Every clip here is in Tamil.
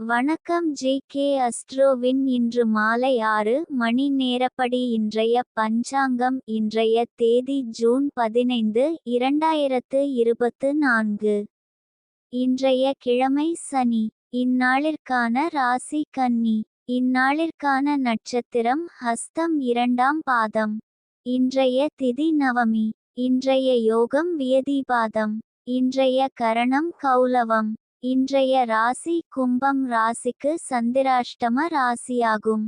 வணக்கம் ஜி.கே. அஸ்ட்ரோவின் இன்று மாலை 6 மணி நேரப்படி இன்றைய பஞ்சாங்கம். இன்றைய தேதி ஜூன் 15, 2024. இன்றைய கிழமை சனி. இந்நாளிற்கான ராசி கன்னி. இந்நாளிற்கான நட்சத்திரம் ஹஸ்தம் 2ஆம் பாதம். இன்றைய திதி நவமி. இன்றைய யோகம் வியதிபாதம். இன்றைய கரணம் கௌலவம். இன்றைய ராசி கும்பம் ராசிக்கு சந்திராஷ்டம ராசியாகும்.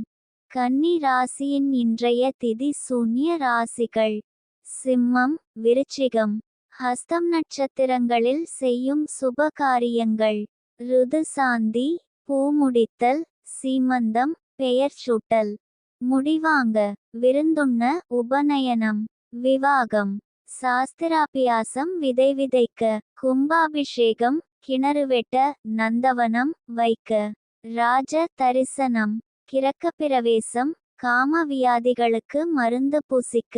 கன்னி ராசியின் இன்றைய திதி சூன்ய ராசிகள் சிம்மம், விருச்சிகம். ஹஸ்தம் நட்சத்திரங்களில் செய்யும் சுப காரியங்கள்: ருது சாந்தி, பூமுடித்தல், சீமந்தம், பெயர் சூட்டல், முடிவாங்க, விருந்துண்ண, உபநயனம், விவாகம், சாஸ்திராபியாசம், விதை விதைக்க, கும்பாபிஷேகம், கிணறு வெட்ட, நந்தவனம் வைக்க, ராஜ தரிசனம், கிரகப்பிரவேசம், காம வியாதிகளுக்கு மருந்து பூசிக்க.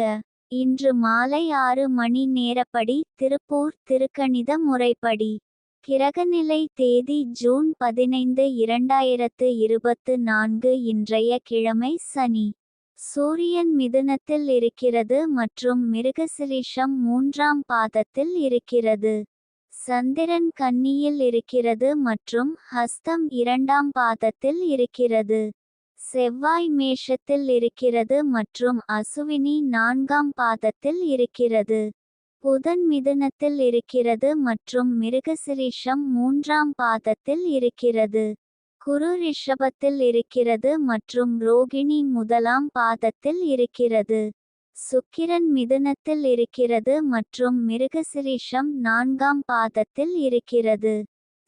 இன்று மாலை 6 மணி நேரப்படி திருப்பூர் திருக்கணித முறைப்படி. கிரகநிலை தேதி ஜூன் 15, 2024. இன்றைய கிழமை சனி. சூரியன் மிதுனத்தில் இருக்கிறது மற்றும் மிருகசிரீஷம் 3ஆம் பாதத்தில் இருக்கிறது. சந்திரன் கன்னியில் இருக்கிறது மற்றும் ஹஸ்தம் 2ஆம் பாதத்தில் இருக்கிறது. செவ்வாய் மேஷத்தில் இருக்கிறது மற்றும் அசுவினி 4ஆம் பாதத்தில் இருக்கிறது. புதன் மிதுனத்தில் இருக்கிறது மற்றும் மிருகசிரீஷம் 3ஆம் பாதத்தில் இருக்கிறது. குரு ரிஷபத்தில் இருக்கிறது மற்றும் ரோகிணி 1ஆம் பாதத்தில் இருக்கிறது. சுக்கிரன் மிதுனத்தில் இருக்கிறது மற்றும் மிருகசிரீஷம் 4ஆம் பாதத்தில் இருக்கிறது.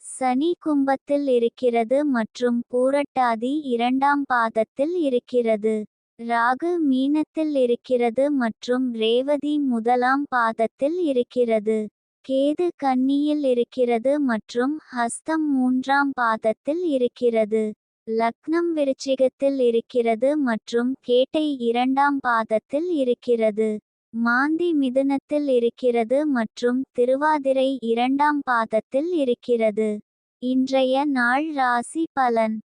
சனி கும்பத்தில் இருக்கிறது மற்றும் பூரட்டாதி 2ஆம் பாதத்தில் இருக்கிறது. ராகு மீனத்தில் இருக்கிறது மற்றும் ரேவதி 1ஆம் பாதத்தில் இருக்கிறது. கேது கன்னியில் இருக்கிறது மற்றும் ஹஸ்தம் 3ஆம் பாதத்தில் இருக்கிறது. லக்னம் விருச்சிகத்தில் இருக்கிறது மற்றும் கேட்டை 2ஆம் பாதத்தில் இருக்கிறது. மாந்தி மிதுனத்தில் இருக்கிறது மற்றும் திருவாதிரை 2ஆம் பாதத்தில் இருக்கிறது. இன்றைய நாள் ராசி பலன்: